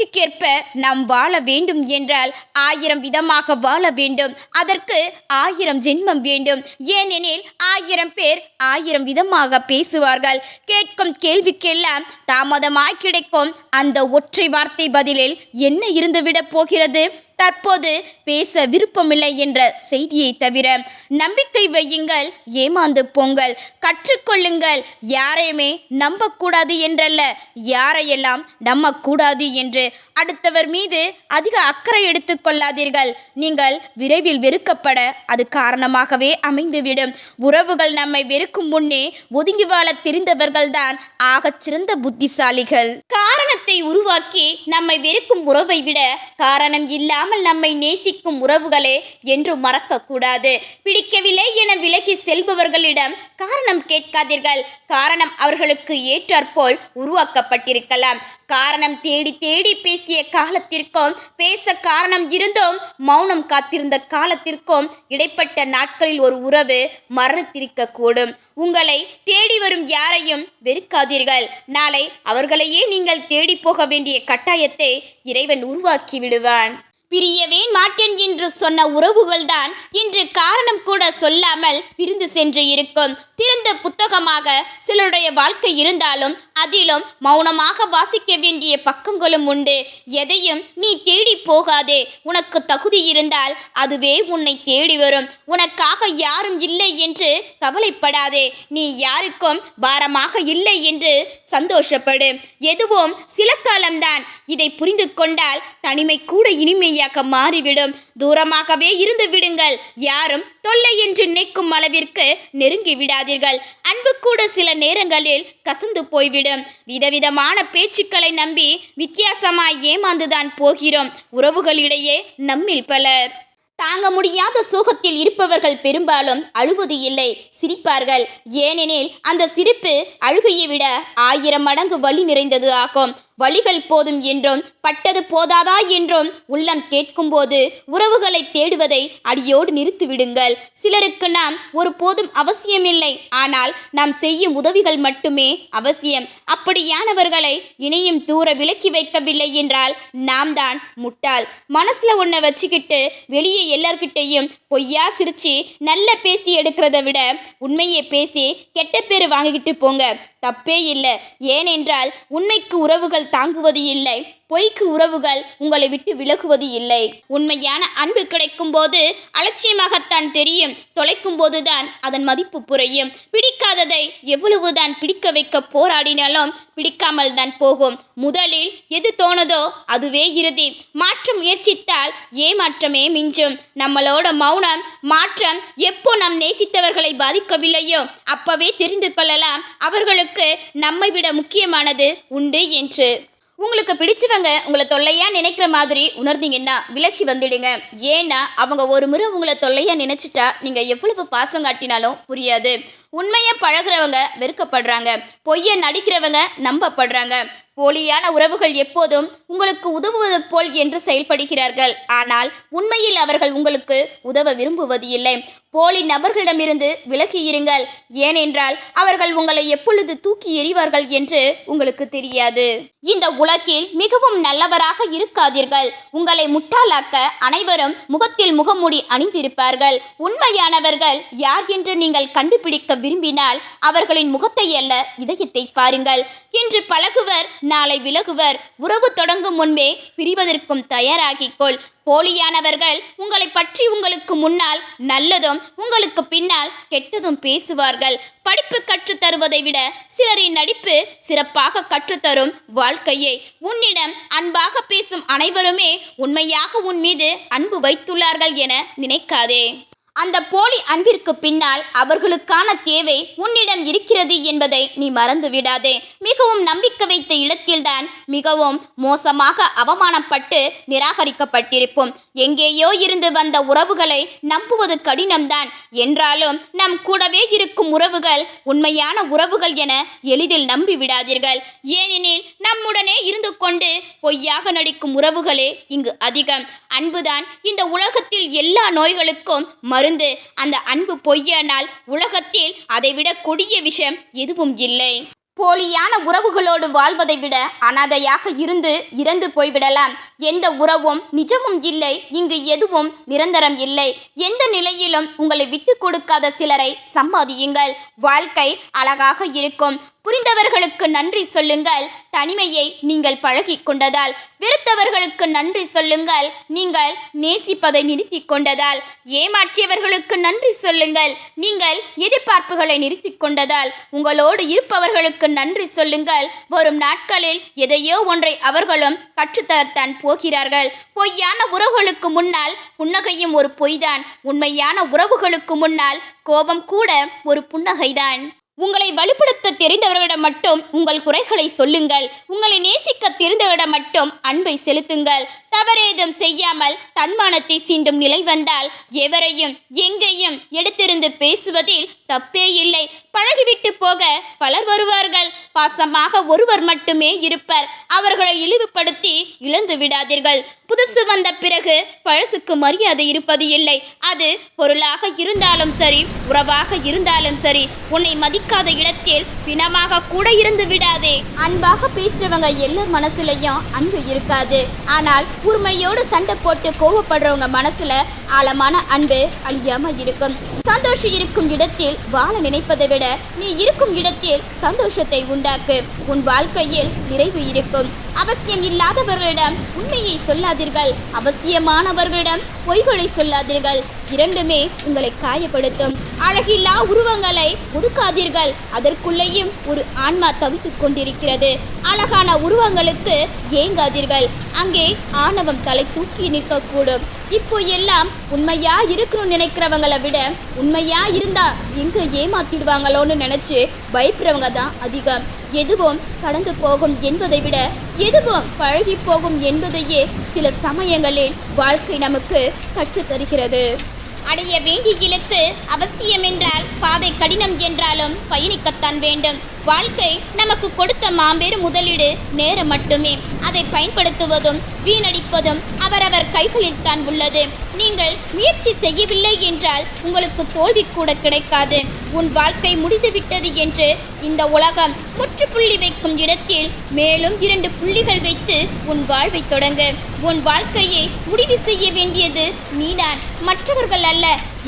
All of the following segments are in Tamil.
பேச்சுக்கேற்ப நாம் வாழ வேண்டும் என்றால் 1000 விதமாக வாழ வேண்டும். அதற்கு 1000 ஜென்மம் வேண்டும். ஏனெனில் 1000 பேர் 1000 விதமாக பேசுவார்கள். கேட்கும் கேள்விக்கெல்லாம் தாமதமாய் கிடைக்கும் அந்த ஒற்றை வார்த்தை பதிலில் என்ன இருந்துவிடப் போகிறது? தற்போது பேச விருப்பமில்லை என்ற செய்தியை தவிர. நம்பிக்கை வையுங்கள், ஏமாந்து போங்கள், கற்றுக்கொள்ளுங்கள். யாரையுமே நம்பக்கூடாது என்றல்ல, யாரையெல்லாம் நம்பக்கூடாது என்று. அடுத்தவர் மீது அதிக அக்கறை எடுத்து கொள்ளாதீர்கள். நீங்கள் விரைவில் வெறுக்கப்பட அது காரணமாகவே அமைந்துவிடும். உறவுகள் நம்மை வெறுக்கும் முன்னே ஒதுங்கி வாழ தெரிந்தவர்கள்தான் ஆகச் சிறந்த புத்திசாலிகள். காரணத்தை உருவாக்கி நம்மை வெறுக்கும் உறவை விட காரணம் இல்லாமல் நம்மை நேசிக்கும் உறவுகளே என்றும் மறக்கக்கூடாது. பிடிக்கவில்லை என விலகி செல்பவர்களிடம் காரணம் கேட்காதீர்கள். காரணம் அவர்களுக்கு ஏற்றாற்போல் உருவாக்கப்பட்டிருக்கலாம். காரணம் தேடி தேடி பேசிய காலத்திற்கும் பேச காரணம் இருந்தும் மௌனம் காத்திருந்த காலத்திற்கும் இடைப்பட்ட நாட்களில் ஒரு உறவு மரணத்திருக்க கூடும். உங்களை தேடி வரும் யாரையும் வெறுக்காதீர்கள். நாளை அவர்களையே நீங்கள் தேடி போக வேண்டிய கட்டாயத்தை இறைவன் உருவாக்கி விடுவான். பிரியவே மாட்டேன் என்று சொன்ன உறவுகள்தான் இன்று காரணம் கூட சொல்லாமல் பிரிந்து சென்று இருக்கும். திறந்த புத்தகமாக சிலருடைய வாழ்க்கை இருந்தாலும் அதிலும் மௌனமாக வாசிக்க வேண்டிய பக்கங்களும் உண்டு. எதையும் நீ தேடி போகாதே. உனக்கு தகுதி இருந்தால் அதுவே உன்னை தேடி வரும். உனக்காக யாரும் இல்லை என்று கவலைப்படாதே. நீ யாருக்கும் பாரமாக இல்லை என்று சந்தோஷப்படு. எதுவும் சில காலம்தான். இதை புரிந்து கொண்டால் தனிமை கூட இனிமையாக மாறிவிடும். தூரமாகவே இருந்து விடுங்கள். யாரும் தொல்லை என்று நினைக்கும் அளவிற்கு நெருங்கி விடாதீர்கள். அன்பு கூட சில நேரங்களில் கசந்து போய்விடும். விதவிதமான பேச்சுக்களை நம்பி வித்தியாசமாய் ஏமாந்துதான் போகிறோம். உறவுகளிடையே நம்மில் பலர் தாங்க முடியாத சோகத்தில் இருப்பவர்கள் பெரும்பாலும் அழுவது இல்லை, சிரிப்பார்கள். ஏனெனில் அந்த சிரிப்பு அழுகையை விட 1000 மடங்கு வலி நிறைந்தது ஆகும். வலிகள் போதும் என்றும் பட்டது போதாதா என்றும் உள்ளம் கேட்கும்போது உறவுகளை தேடுவதை அடியோடு நிறுத்திவிடுங்கள். சிலருக்கு நாம் ஒரு போதும் அவசியமில்லை, ஆனால் நாம் செய்யும் உதவிகள் மட்டுமே அவசியம். அப்படியானவர்களை இனியும் தூர விலக்கி வைக்கவில்லை என்றால் நாம் தான் முட்டாள். மனசுல ஒன்றை வச்சுக்கிட்டு வெளியே எல்லார்கிட்டையும் பொய்யா சிரிச்சு நல்ல பேசி எடுக்கிறத விட உண்மையை பேசி கெட்ட பேர் வாங்கிக்கிட்டு போங்க. தப்பே இல்லை. ஏனென்றால் உண்மைக்கு உறவுகள் தாங்குவது இல்லை, பொய்க்கு உறவுகள் உங்களை விட்டு விலகுவது இல்லை. உண்மையான அன்பு கிடைக்கும் போது அலட்சியமாகத்தான் தெரியும். தொலைக்கும் போதுதான் அதன் மதிப்பு புரியும். பிடிக்காததை எவ்வளவுதான் பிடிக்க வைக்க போராடினாலும் பிடிக்காமல் தான் போகும். முதலில் எது தோணுதோ அதுவே இறுதி. மாற்றம் முயற்சித்தால் ஏமாற்றமே மிஞ்சும். நம்மளோட மௌனம் மாற்றம் எப்போ நம் நேசித்தவர்களை பாதிக்கவில்லையோ அப்பவே தெரிந்து கொள்ளலாம் அவர்களுக்கு நம்மை விட முக்கியமானது உண்டு என்று. உங்களுக்கு பிடிச்சவங்க உங்களை தொல்லையா நினைக்கிற மாதிரி உணர்ந்தீங்கன்னா விலகி வந்துடுங்க. ஏன்னா அவங்க ஒரு முறை உங்களை தொல்லையா நினைச்சிட்டா நீங்க எவ்வளவு பாசம் காட்டினாலும் புரியாது. உண்மையை பழகிறவங்க வெறுக்கப்படுறாங்க, பொய்யை நடிக்கிறவங்க நம்பப்படுறாங்க. போலியான உறவுகள் எப்போதும் உங்களுக்கு உதவுவது போல் என்று செயல்படுகிறார்கள். ஆனால் உண்மையில் அவர்கள் உங்களுக்கு உதவ விரும்புவது இல்லை. போலி நபர்களிடமிருந்து விலகி இருங்கள். ஏனென்றால் அவர்கள் உங்களை எப்பொழுது தூக்கி எறிவார்கள் என்று உங்களுக்கு தெரியாது. இந்த உலகில் மிகவும் நல்லவராக இருக்காதீர்கள். உங்களை முட்டாளாக்க அனைவரும் முகத்தில் முகமூடி அணிந்திருப்பார்கள். உண்மையானவர்கள் யார் என்று நீங்கள் கண்டுபிடிக்க விரும்பினால் அவர்களின் முகத்தை அல்ல, இதயத்தை பாருங்கள். இன்று பழகுவர், நாளை விலகுவர். உறவு தொடங்கும் முன்பே பிரிவதற்கும் தயாராகிக்கொள். போலியானவர்கள் உங்களை பற்றி உங்களுக்கு முன்னால் நல்லதும் உங்களுக்கு பின்னால் கெட்டதும் பேசுவார்கள். படிப்பு கற்றுத்தருவதை விட சிலரின் நடிப்பு சிறப்பாக கற்றுத்தரும் வாழ்க்கையை. உன்னிடம் அன்பாக பேசும் அனைவருமே உண்மையாக உன் மீது அன்பு வைத்துள்ளார்கள் என நினைக்காதே. அந்த போலி அன்பிற்கு பின்னால் அவர்களுக்கான தேவை உன்னிடம் இருக்கிறது என்பதை நீ மறந்து விடாதே. மிகவும் நம்பிக்கை வைத்த இடத்தில்தான் மிகவும் மோசமாக அவமானப்பட்டு நிராகரிக்கப்பட்டிருப்போம். எங்கேயோ இருந்து வந்த உறவுகளை நம்புவது கடினம்தான். என்றாலும் நம் கூடவே இருக்கும் உறவுகள் உண்மையான உறவுகள் என எளிதில் நம்பி விடாதீர்கள். ஏனெனில் நம்முடனே இருந்து கொண்டு பொய்யாக நடிக்கும் உறவுகளே இங்கு அதிகம். அன்புதான் இந்த உலகத்தில் எல்லா நோய்களுக்கும் மருந்து. அந்த அன்பு பொய்யானால் உலகத்தில் அதைவிட கொடிய விஷம் எதுவும் இல்லை. போலியான உறவுகளோடு வாழ்வதை விட அனாதையாக இருந்து இறந்து போய்விடலாம். எந்த உறவும் நிஜமும் இல்லை. இங்கு எதுவும் நிரந்தரம் இல்லை. எந்த நிலையிலும் உங்களை விட்டு கொடுக்காத சிலரை சம்பாதியுங்கள். வாழ்க்கை அழகாக இருக்கும். புரிந்தவர்களுக்கு நன்றி சொல்லுங்கள். தனிமையை நீங்கள் பழகி கொண்டதால். வெறுத்தவர்களுக்கு நன்றி சொல்லுங்கள். நீங்கள் நேசிப்பதை நிறுத்தி கொண்டதால். ஏமாற்றியவர்களுக்கு நன்றி சொல்லுங்கள். நீங்கள் எதிர்பார்ப்புகளை நிறுத்தி கொண்டதால். உங்களோடு இருப்பவர்களுக்கு நன்றி சொல்லுங்கள். வரும் நாட்களில் எதையோ ஒன்றை அவர்களும் கற்றுத்தரத்தான் போகிறார்கள். பொய்யான உறவுகளுக்கு முன்னால் புன்னகையும் ஒரு பொய்தான். உண்மையான உறவுகளுக்கு முன்னால் கோபம் கூட ஒரு புன்னகைதான். உங்களை வலுப்படுத்த தெரிந்தவர்களிடம் மட்டும் உங்கள் குறைகளை சொல்லுங்கள். உங்களை நேசிக்க தெரிந்தவரிடம் மட்டும் அன்பை செலுத்துங்கள். தவறேதும் செய்யாமல் தன்மானத்தை சீண்டும் நிலை வந்தால் எவரையும் எங்கேயும் எடுத்திருந்து பேசுவதில் தப்பே இல்லை. பழகிவிட்டு போக பலர் வருவார்கள். பாசமாக ஒருவர் மட்டுமே இருப்பர். அவர்களை இழிவுபடுத்தி இழந்து விடாதீர்கள். புதுசு வந்த பிறகு பழசுக்கு மரியாதை இருப்பது இல்லை. அது பொருளாக இருந்தாலும் சரி, உறவாக இருந்தாலும் சரி. உன்னை மதிக்காத இடத்தில் பிணமாக கூட இருந்து விடாதே. அன்பாக பேசுறவங்க எல்லார் மனசுலையும் அன்பு இருக்காது. ஆனால் உரிமையோடு சண்டை போட்டு கோவப்படுறவங்க மனசுல ஆழமான அன்பு அழியாம இருக்கும். சந்தோஷம் இருக்கும் இடத்தில் வாழ நினைப்பதை விட நீ இருக்கும் இடத்தில் சந்தோஷத்தை உண்டாக்கு. உன் வாழ்க்கையில் நிறைவு இருக்கும். அவசியம் இல்லாதவர்களிடம் உண்மையை சொல்லாதீர்கள். அவசியமானவர்களிடம் பொய்களை சொல்லாதீர்கள். இரண்டுமே உங்களை காயப்படுத்தும். அழகில்லா உருவங்களை ஒதுக்காதீர்கள். அதற்குள்ளேயும் ஒரு ஆன்மா தவித்துக் கொண்டிருக்கிறது. அழகான உருவங்களுக்கு ஏங்காதீர்கள். அங்கே ஆணவம் தலை தூக்கி நிற்கக்கூடும். இப்போ எல்லாம் உண்மையா இருக்கணும்னு நினைக்கிறவங்களை விட உண்மையா இருந்தா எங்க ஏமாத்திடுவாங்களோன்னு நினைச்சு பயப்படுறவங்க தான் அதிகம். எதுவும் கடந்து போகும் என்பதை விட எதுவும் பழகி போகும் என்பதையே சில சமயங்களில் வாழ்க்கை நமக்கு கற்றுத்தருகிறது. அடைய வேண்டிய இலக்கு அவசியம் என்றால் பாதை கடினம் என்றாலும் பயணிக்கத்தான் வேண்டும். வாழ்க்கை நமக்கு கொடுத்த மாபெரும் முதலீடு நேரம் மட்டுமே. அதை பயன்படுத்துவதும் வீணடிப்பதும் அவரவர் கைகளில் தான் உள்ளது. நீங்கள் முயற்சி செய்யவில்லை என்றால் உங்களுக்கு தோல்வி கூட கிடைக்காது. உன் வாழ்க்கை முடிந்துவிட்டது என்று இந்த உலகம் முற்றுப்புள்ளி வைக்கும் இடத்தில் மேலும் 2 புள்ளிகள் வைத்து உன் வாழ்வை தொடங்கு. உன் வாழ்க்கையை முடிவு செய்ய வேண்டியது நீதான், மற்றவர்கள் அல்ல.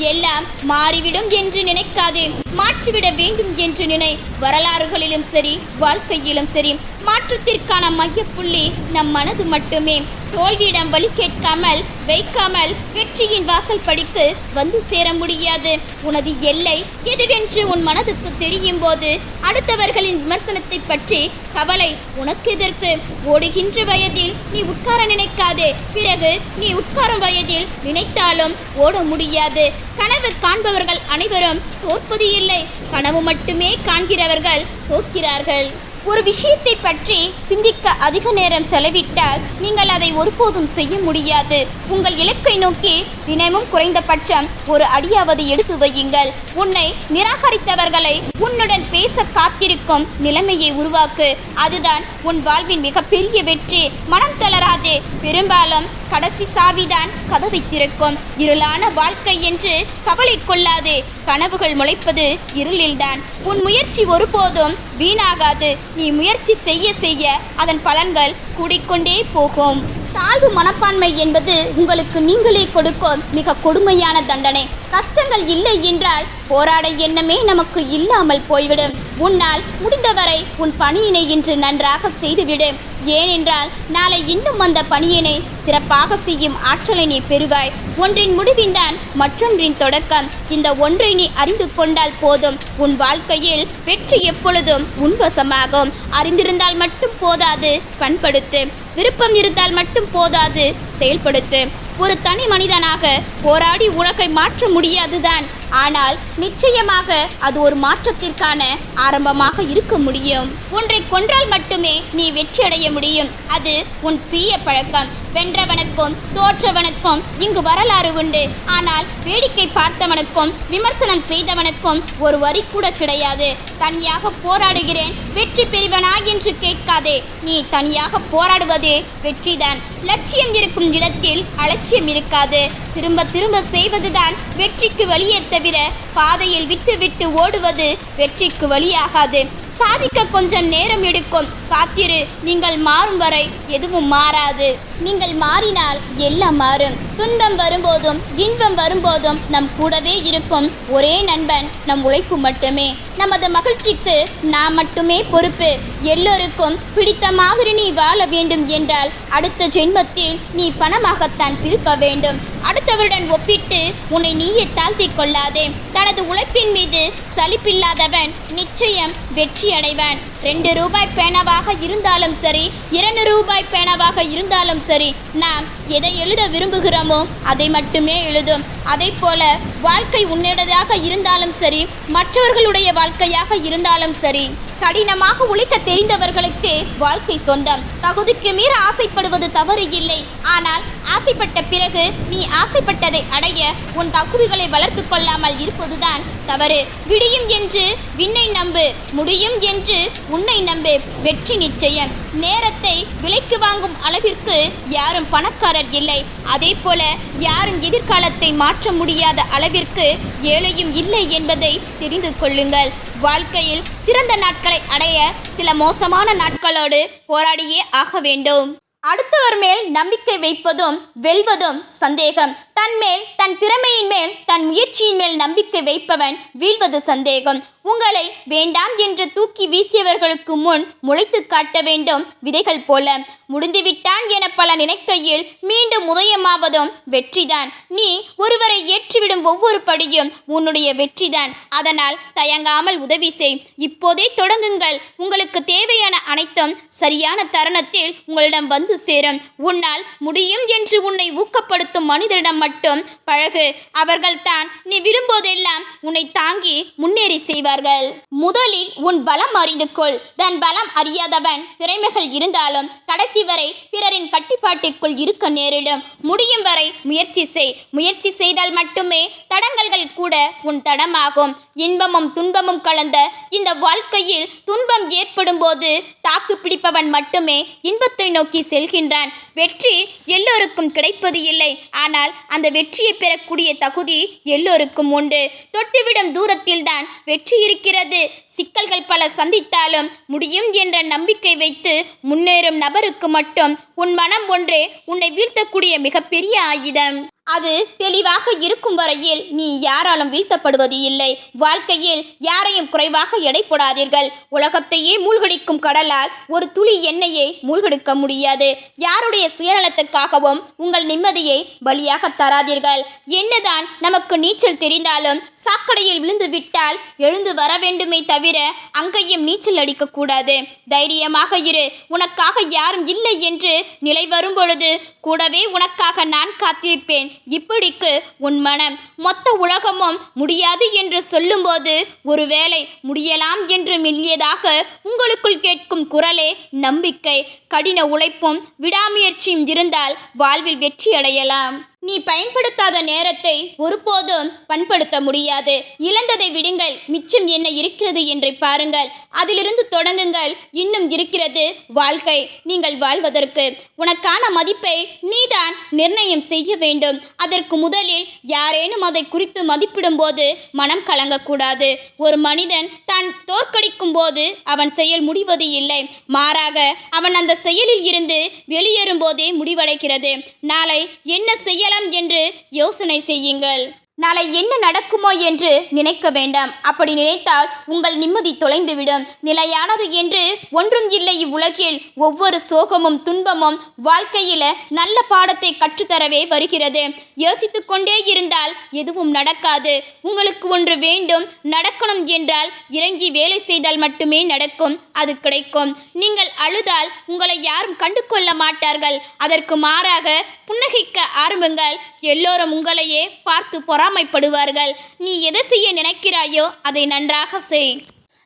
எல்லாம் மாறிவிடும் என்று நினைக்காதே. மாற்றிவிட வேண்டும் என்று நினை. வரலாறுகளிலும் சரி, வாழ்க்கையிலும் சரி, மாற்றத்திற்கான மையப்புள்ளி நம் மனது மட்டுமே. தோல்வியிடம் வழி கேட்காமல் வைக்காமல் வெற்றியின் வாசல் படிக்கு வந்து சேர முடியாது. உனது எல்லை எதுவென்று உன் மனதுக்கு தெரியும் போது அடுத்தவர்களின் விமர்சனத்தை பற்றி கவலை உனக்கு எதற்கு? ஓடுகின்ற வயதில் நீ உட்கார நினைக்காதே. பிறகு நீ உட்காரும் வயதில் நினைத்தாலும் ஓட முடியாது. கனவு காண்பவர்கள் அனைவரும் தோற்பது இல்லை. கனவு மட்டுமே காண்கிறவர்கள் தோற்கிறார்கள். ஒரு விஷயத்தை பற்றி சிந்திக்க அதிக நேரம் செலவிட்டால் நீங்கள் அதை ஒருபோதும் செய்ய முடியாது. உங்கள் இலக்கை நோக்கி தினமும் குறைந்தபட்சம் ஒரு அடியாவது எடுத்து வையுங்கள். உன்னை நிராகரித்தவர்களை உன்னுடன் பேச காத்திருக்கும் நிலைமையை உருவாக்கு. அதுதான் உன் வாழ்வின் மிகப்பெரிய வெற்றி. மனம் தளராதே. பெரும்பாலும் கடைசி சாவிதான் கதவை திறக்கும். இருளான வாழ்க்கை என்று கவலை கொள்ளாதே. கனவுகள் முளைப்பது இருளில்தான். உன் முயற்சி ஒருபோதும் வீணாகாது. நீ முயற்சி செய்ய செய்ய அதன் பலன்கள் கூடிக்கொண்டே போகும். தாழ்வு மனப்பான்மை என்பது உங்களுக்கு நீங்களே கொடுக்கும் மிக கொடுமையான தண்டனை. கஷ்டங்கள் இல்லை என்றால் போராட எண்ணமே நமக்கு இல்லாமல் போய்விடும். உன்னால் முடிந்தவரை உன் பணியினை இன்று நன்றாக செய்துவிடு. ஏனென்றால் நாளை இன்னும் அந்த பணியினை சிறப்பாக செய்யும் ஆற்றலை நீ பெறுவாய். ஒன்றின் முடிவின்தான் மற்றொன்றின் தொடக்கம். இந்த ஒன்றை நீ அறிந்து கொண்டால் போதும். உன் வாழ்க்கையில் வெற்றி எப்பொழுதும் உன்வசமாகும். அறிந்திருந்தால் மட்டும் போதாது, பண்படுத்து. விருப்பம் இருந்தால் மட்டும் போதாது, செயல்படுத்து. ஒரு தனி மனிதனாக போராடி உலகை மாற்ற முடியாதுதான். ஆனால் நிச்சயமாக அது ஒரு மாற்றத்திற்கான ஆரம்பமாக இருக்க முடியும். ஒன்றை கொன்றால் மட்டுமே நீ வெற்றி அடைய முடியும். அது உன் தீய பழக்கம். வென்றவனுக்கும் தோற்றவனுக்கும் இங்கு வரலாறு உண்டு. ஆனால் வேடிக்கை பார்த்தவனுக்கும் விமர்சனம் செய்தவனுக்கும் ஒரு வரி கூட கிடையாது. தனியாக போராடுகிறேன் வெற்றி பெறுவனா என்று கேட்காதே. நீ தனியாக போராடுவதே வெற்றிதான். லட்சியம் இருக்கும் இடத்தில் அலட்சியம் இருக்காது. திரும்ப திரும்ப செய்வதுதான் வெற்றிக்கு வழியே தவிர பாதையில் விட்டு விட்டு ஓடுவது வெற்றிக்கு வழியாகாது. சாதிக்க கொஞ்சம் நேரம் எடுக்கும். காத்திரு, நீங்கள் மாறும் வரை எதுவும் மாறாது. நீங்கள் மாறினால் எல்லாம் மாறும். துன்பம் வரும்போதும் இன்பம் வரும்போதும் நம் கூடவே இருக்கும் ஒரே நண்பன் நம் உழைப்பு மட்டுமே. நமது மகிழ்ச்சிக்கு நாம் மட்டுமே பொறுப்பு. எல்லோருக்கும் பிடித்த மாதிரி நீ வாழ வேண்டும் என்றால் அடுத்த ஜென்மத்தில் நீ பணமாகத்தான் பிறக்க வேண்டும். அடுத்தவருடன் ஒப்பிட்டு உன்னை நீயே தாழ்த்தி கொள்ளாதே. தனது உழைப்பின் மீது சலிப்பில்லாதவன் நிச்சயம் வெற்றி அடைவான். 2 ரூபாய் பேனாவாக இருந்தாலும் சரி, 2 ரூபாய் பேனாவாக இருந்தாலும் சரி, நாம் எதை எழுத விரும்புகிறோமோ அதை மட்டுமே எழுதும். அதை போல வாழ்க்கை உன்னுடையதாக இருந்தாலும் சரி, மற்றவர்களுடைய வாழ்க்கையாக இருந்தாலும் சரி, கடினமாக உழைக்க தெரிந்தவர்களுக்கு வாழ்க்கை சொந்தம். தகுதிக்கு மீற ஆசைப்படுவது தவறு இல்லை. ஆனால் ஆசைப்பட்ட பிறகு நீ ஆசைப்பட்டதை அடைய உன் தகுதிகளை வளர்த்து கொள்ளாமல் இருப்பதுதான் தவறு. விடியும் என்று விண்ணை நம்பு, முடியும் என்று உன்னை நம்பு. வெற்றி நிச்சயம். நேரத்தை விலைக்கு வாங்கும் அளவிற்கு யாரும் பணக்காரர் இல்லை. அதே போல யாரும் எதிர்காலத்தை மாற்ற முடியாத அளவிற்கு ஏழையும் இல்லை என்பதை தெரிந்து கொள்ளுங்கள். வாழ்க்கையில் சிறந்த நாட்களை அடைய சில மோசமான நாட்களோடு போராடியே ஆக வேண்டும். அடுத்தவர் மேல் நம்பிக்கை வைப்பதும் வெல்வதும் சந்தேகம். தன்மேல், தன் திறமையின் மேல், தன் முயற்சியின் மேல் நம்பிக்கை வைப்பவன் வீழ்வது சந்தேகம். உங்களை வேண்டாம் என்று தூக்கி வீசியவர்களுக்கு முன் முளைத்து காட்ட வேண்டும் விதைகள் போல. முடிந்துவிட்டான் என பல நினைக்கையில் மீண்டும் உதயமாவதும் வெற்றிதான். நீ ஒருவரை ஏற்றிவிடும் ஒவ்வொரு படியும் உன்னுடைய வெற்றிதான். அதனால் தயங்காமல் உதவி செய். இப்போதே தொடங்குங்கள். உங்களுக்கு தேவையான அனைத்தும் சரியான தருணத்தில் உங்களிடம் வந்து சேரும். உன்னால் முடியும் என்று உன்னை ஊக்கப்படுத்தும் மனிதரிடம் மட்டும் பழகு. அவர்கள்தான் நீ விரும்போதெல்லாம் உன்னை தாங்கி முன்னேறி செய்வார்கள். முதலில் உன் பலம் அறிந்து கொள். தன் பலம் அறியாதவன் திறமைகள் இருந்தாலும் கடைசி வரை பிறரின் கட்டுப்பாட்டுக்குள் இருக்க நேரிடும். முடியும் வரை முயற்சி செய். முயற்சி செய்தால் மட்டுமே தடங்கல்கள் கூட உன் தடமாகும். இன்பமும் துன்பமும் கலந்த இந்த வாழ்க்கையில் துன்பம் ஏற்படும் போது தாக்கு பிடிப்பவன் மட்டுமே இன்பத்தை நோக்கி செல்கின்றான். வெற்றி எல்லோருக்கும் கிடைப்பது இல்லை. ஆனால் அந்த வெற்றியை பெறக்கூடிய தகுதி எல்லோருக்கும் உண்டு. தொட்டுவிடும் தூரத்தில்தான் வெற்றி இருக்கிறது. சிக்கல்கள் பல சந்தித்தாலும் முடியும் என்ற நம்பிக்கை வைத்து முன்னேறும் நபருக்கு மட்டும் உன் மனம் ஒன்றே உன்னை வீழ்த்தக்கூடிய மிகப்பெரிய ஆயுதம். அது தெளிவாக இருக்கும் வரையில் நீ யாராலும் வீழ்த்தப்படுவது இல்லை. வாழ்க்கையில் யாரையும் குறைவாக எடை போடாதீர்கள். உலகத்தையே மூழ்கடிக்கும் கடலால் ஒரு துளி எண்ணெயை மூழ்கடிக்க முடியாது. யாருடைய சுயநலத்துக்காகவும் உங்கள் நிம்மதியை பலியாக தராதீர்கள். என்னதான் நமக்கு நீச்சல் தெரிந்தாலும் சாக்கடையில் விழுந்து விட்டால் எழுந்து வர வேண்டுமே தவிர அங்கேயும் நீச்சல் அடிக்கக்கூடாது. தைரியமாக இரு. உனக்காக யாரும் இல்லை என்று நிலை வரும் பொழுது கூடவே உனக்காக நான் காத்திருப்பேன். இப்படிக்கு உன் மனம். மொத்த உலகமும் முடியாது என்று சொல்லும்போது ஒருவேளை முடியலாம் என்று மெல்லியதாக உங்களுக்குள் கேட்கும் குரலே நம்பிக்கை. கடின உழைப்பும் விடாமுயற்சியும் இருந்தால் வாழ்வில் வெற்றி அடையலாம். நீ பயன்படுத்தாத நேரத்தை ஒருபோதும் பண்படுத்த முடியாது. இழந்ததை விடுங்கள். மிச்சம் என்ன இருக்கிறது என்று பாருங்கள். அதிலிருந்து தொடங்குங்கள். இன்னும் இருக்கிறது வாழ்க்கை நீங்கள் வாழ்வதற்கு. உனக்கான மதிப்பை நீதான் நிர்ணயம் செய்ய வேண்டும். அதற்கு முதலில் யாரேனும் அதை குறித்து மதிப்பிடும் போது மனம் கலங்கக்கூடாது. ஒரு மனிதன் தான் தோற்கடிக்கும் போது அவன் செயல் முடிவது இல்லை. மாறாக அவன் அந்த செயலில் இருந்து வெளியேறும் போதே முடிவடைகிறது. நாளை என்ன செய்யலாம் என்று யோசனை செய்யுங்கள். நாளை என்ன நடக்குமோ என்று நினைக்க வேண்டாம். அப்படி நினைத்தால் உங்கள் நிம்மதி தொலைந்துவிடும். நிலையானது என்று ஒன்றும் இல்லை இவ்வுலகில். ஒவ்வொரு சோகமும் துன்பமும் வாழ்க்கையில நல்ல பாடத்தை கற்றுத்தரவே வருகிறது. யோசித்து கொண்டே இருந்தால் எதுவும் நடக்காது. உங்களுக்கு ஒன்று வேண்டும், நடக்கணும் என்றால் இறங்கி வேலை செய்தால் மட்டுமே நடக்கும். அது கிடைக்கும். நீங்கள் அழுதால் உங்களை யாரும் கண்டு கொள்ள மாட்டார்கள். அதற்கு மாறாக புன்னகைக்க ஆரம்புங்கள். எல்லோரும் உங்களையே பார்த்து பொறாமைப்படுவார்கள். நீ எதை செய்ய நினைக்கிறாயோ அதை நன்றாக செய்.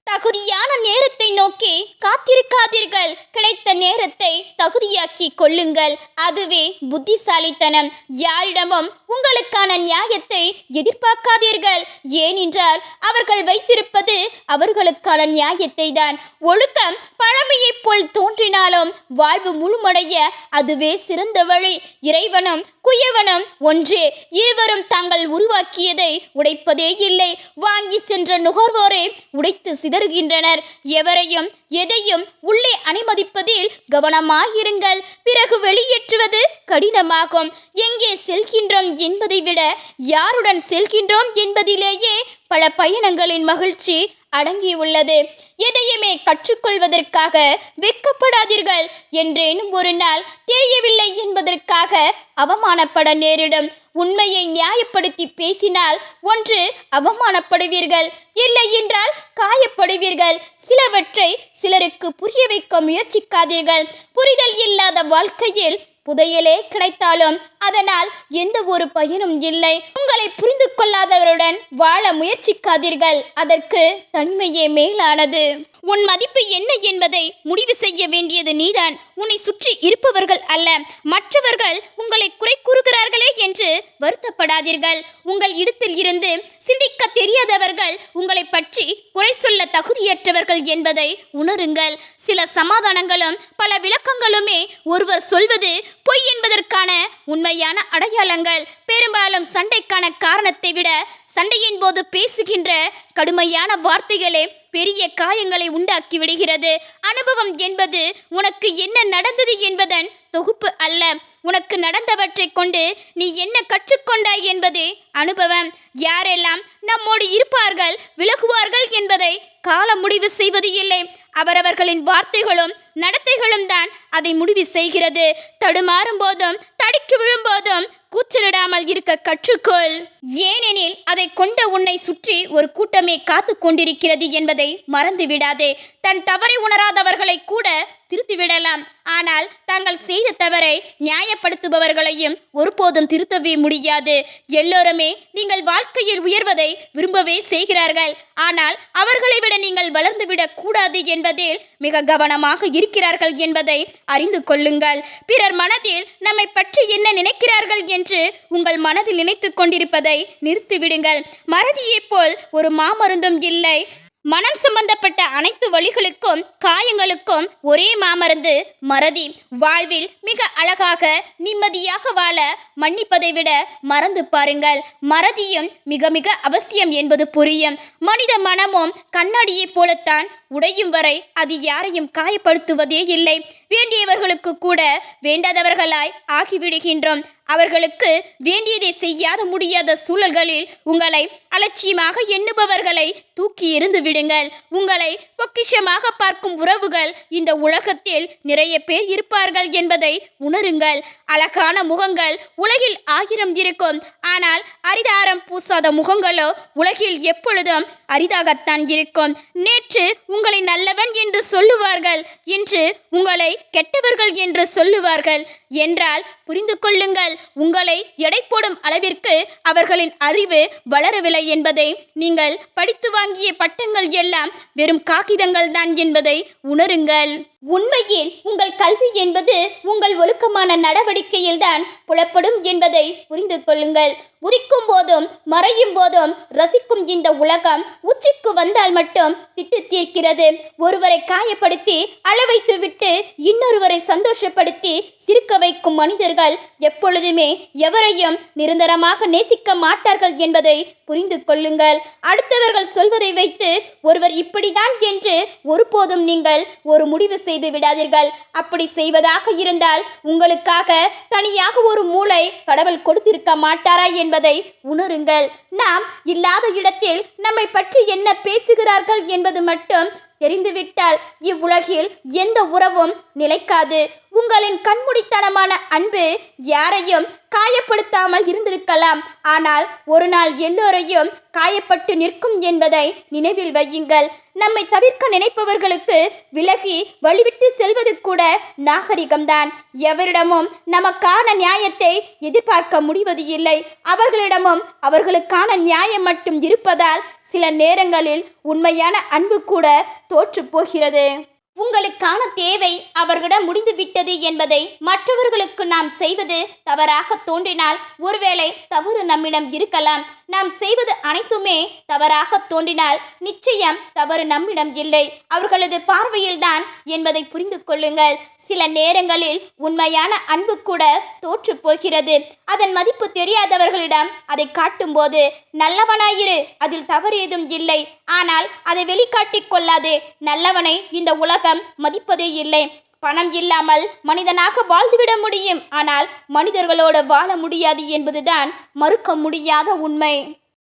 தகுதியான நேரத்தை நோக்கி காத்திருக்காதீர்கள். கிடைத்த நேரத்தை தகுதியாக்கி கொள்ளுங்கள். அதுவே புத்திசாலித்தனம். யாரிடமும் உங்களுக்கான நியாயத்தை எதிர்பார்க்காதீர்கள். ஏனென்றால் அவர்கள் வைத்திருப்பது அவர்களுக்கான நியாயத்தை தான். ஒழுக்கம் பழமையைப் போல் கடவுள் தோன்றினாலும் வாழ்வு முழுமடைய அதுவே சிறந்த வழி. இறைவனும் குயவனும் ஒன்றே. இருவரும் தாங்கள் உருவாக்கியதை உடைப்பதே இல்லை. வாங்கி சென்ற நுகர்வோரை உடைத்து சிதறுகின்றனர். எவரையும் எதையும் உள்ளே அனுமதிப்பதில் கவனமாயிருங்கள். பிறகு வெளியேற்றுவது கடினமாகும். எங்கே செல்கின்றோம் என்பதை விட யாருடன் செல்கின்றோம் என்பதிலேயே பல பயணங்களின் மகிழ்ச்சி அடங்கியுள்ளது. எதையுமே கற்றுக்கொள்வதற்காக வெட்கப்படாதீர்கள். என்றேனும் ஒரு நாள் தெரியவில்லை என்பதற்காக அவமானப்பட நேரிடும். உண்மையை நியாயப்படுத்தி பேசினால் ஒன்று அவமானப்படுவீர்கள், இல்லை என்றால் காயப்படுவீர்கள். சிலவற்றை சிலருக்கு புரிய வைக்க முயற்சிக்காதீர்கள். புரிதல் இல்லாத வாழ்க்கையில் புதையலே கிடைத்தாலும் அதனால் எந்த ஒரு பயனும் இல்லை. உங்களை புரிந்து கொள்ளாதவருடன் வாழ முயற்சிக்காதீர்கள். அதற்கு தனிமையே மேலானது. உன் மதிப்பு என்ன என்பதை முடிவு செய்ய வேண்டியது நீதான், உன்னை சுற்றி இருப்பவர்கள் அல்ல. மற்றவர்கள் உங்களை குறை கூறுகிறார்களே என்று வருத்தப்படாதீர்கள். உங்கள் இடத்தில் இருந்து சிந்திக்க தெரியாதவர்கள் உங்களை பற்றி குறை சொல்ல தகுதியற்றவர்கள் என்பதை உணருங்கள். சில சமாதானங்களும் பல விளக்கங்களுமே ஒருவர் சொல்வது பொய் என்பதற்கான உண்மையான அடையாளங்கள். பெரும்பாலும் சண்டைக்கான காரணத்தை விட சண்டையின் போது பேசுகின்ற கடுமையான வார்த்தைகளே பெரிய காயங்களை உண்டாக்கி விடுகிறது. அனுபவம் என்பது உனக்கு என்ன நடந்தது என்பதன் தொகுப்பு அல்ல, உனக்கு நடந்தவற்றை கொண்டு நீ என்ன கற்றுக்கொண்டாய் என்பதே அனுபவம். யாரெல்லாம் நம்மோடு இருப்பார்கள் விலகுவார்கள் என்பதை காலம் முடிவு செய்வது இல்லை. அவரவர்களின் வார்த்தைகளும் நடத்தைகளும் தான் அதை முடிவு செய்கிறது. தடுமாறும் போதும் தடுக்கி விழும் போதும் கூச்சலிடாமல் இருக்க கற்றுக்கொள். ஏனெனில் அதை கொண்ட உன்னை சுற்றி ஒரு கூட்டமே காத்து கொண்டிருக்கிறது என்பதை மறந்து விடாதே. தன் தவறை உணராதவர்களை கூட திருத்திவிடலாம், ஆனால் தாங்கள் செய்த தவறை நியாயப்படுத்துபவர்களையும் ஒருபோதும் திருத்தவே முடியாது. எல்லோருமே நீங்கள் வாழ்க்கையில் உயர்வதை விரும்பவே செய்கிறார்கள், ஆனால் அவர்களை விட நீங்கள் வளர்ந்துவிடக் கூடாது என்பதில் மிக கவனமாக இருக்கிறார்கள் என்பதை அறிந்து கொள்ளுங்கள். பிறர் மனதில் நம்மை பற்றி என்ன நினைக்கிறார்கள் என்று உங்கள் மனதில் நினைத்து கொண்டிருப்பதை நிறுத்திவிடுங்கள். மறதியைப் போல் ஒரு மாமருந்தும் இல்லை. மனம் சம்பந்தப்பட்ட அனைத்து வழிகளுக்கும் காயங்களுக்கும் ஒரே மாமருந்து மறதி. வாழ்வில் மிக அழகாக நிம்மதியாக வாழ மன்னிப்பதை விட மறந்து பாருங்கள். மறதியும் மிக மிக அவசியம் என்பது புரியும். மனித மனமும் கண்ணாடியைப் போலத்தான், உடையும் வரை அது யாரையும் காயப்படுத்துவதே இல்லை. வேண்டியவர்களுக்கு கூட வேண்டாதவர்களாய் ஆகிவிடுகின்றோம். அவர்களுக்கு வேண்டியதை செய்யாத முடியாத சூழல்களில் உங்களை அலட்சியமாக எண்ணுபவர்களை தூக்கி எறிந்து விடுங்கள். உங்களை பொக்கிஷமாக பார்க்கும் உறவுகள் இந்த உலகத்தில் நிறைய பேர் இருப்பார்கள் என்பதை உணருங்கள். அழகான முகங்கள் உலகில் 1000 இருக்கும், ஆனால் அரிதாரம் பூசாத முகங்களோ உலகில் எப்பொழுதும் அரிதாகத்தான் இருக்கும். நேற்று உங்களை நல்லவன் என்று சொல்லுவார்கள், இன்று உங்களை கெட்டவர்கள் என்று சொல்லுவார்கள் என்றால் புரிந்து கொள்ளுங்கள், உங்களை எடை போடும் அளவிற்கு அவர்களின் அறிவு வளரவில்லை என்பதை. நீங்கள் படித்து வாங்கிய பட்டங்கள் எல்லாம் வெறும் காகிதங்கள் தான் என்பதை உணருங்கள். உண்மையில் உங்கள் கல்வி என்பது உங்கள் ஒழுக்கமான நடவடிக்கையில்தான் புலப்படும் என்பதை புரிந்து கொள்ளுங்கள். உதிக்கும் போதும் மறையும் போதும் ரசிக்கும் இந்த உலகம் உச்சிக்கு வந்தால் மட்டும் திட்டு தீர்க்கிறது. ஒருவரை காயப்படுத்தி அளவைத்து விட்டு இன்னொருவரை சந்தோஷப்படுத்தி சிரிக்க வைக்கும் மனிதர்கள் எப்பொழுதுமே எவரையும் நிரந்தரமாக நேசிக்க மாட்டார்கள் என்பதை புரிந்து கொள்ளுங்கள். அடுத்தவர்கள் சொல்வதை வைத்து ஒருவர் இப்படிதான் என்று ஒருபோதும் நீங்கள் ஒரு முடிவு செய்து விடாதீர்கள். அப்படி செய்வதாக இருந்தால் உங்களுக்காக தனியாக ஒரு மூளை கடவுள் கொடுத்திருக்க மாட்டாரா என்பதை உணருங்கள். நாம் இல்லாத இடத்தில் நம்மை பற்றி என்ன பேசுகிறார்கள் என்பது மட்டும் தெரிந்துவிட்டால் இவ்வுலகில் எந்த உறவும் நிலைக்காது. உங்களின் கண்மூடித்தனமான அன்பு யாரையும் காயப்படுத்தாமல் இருந்திருக்கலாம், ஆனால் ஒரு நாள் எல்லோரையும் காயப்பட்டு நிற்கும் என்பதை நினைவில் வையுங்கள். நம்மை தவிர்க்க நினைப்பவர்களுக்கு விலகி வழிவிட்டு செல்வது கூட நாகரிகம்தான். எவரிடமும் நமக்கான நியாயத்தை எதிர்பார்க்க முடிவது இல்லை. அவர்களிடமும் அவர்களுக்கான நியாயம் மட்டும் இருப்பதால் சில நேரங்களில் உண்மையான அன்பு கூட தோற்று போகிறது. உங்களுக்கான தேவை அவர்களிடம் முடிந்துவிட்டது என்பதை மற்றவர்களுக்கு நாம் செய்வது தவறாக தோன்றினால் ஒருவேளை தவறு நம்மிடம் இருக்கலாம். நாம் செய்வது அனைத்துமே தவறாக தோன்றினால் நிச்சயம் தவறு நம்மிடம் இல்லை, அவர்களது பார்வையில்தான் என்பதை புரிந்து கொள்ளுங்கள். சில நேரங்களில் உண்மையான அன்பு கூட தோற்று போகிறது. அதன் மதிப்பு தெரியாதவர்களிடம் அதை காட்டும்போது நல்லவனாயிரு, அதில் தவறு ஏதும் இல்லை, ஆனால் அதை வெளிக்காட்டிக் கொள்ளாதே. நல்லவனை இந்த உலகம் மதிப்பதே இல்லை. பணம் இல்லாமல் மனிதனாக வாழ்ந்துவிட முடியும், ஆனால் மனிதர்களோடு வாழ முடியாது என்பதுதான் மறுக்க முடியாத உண்மை.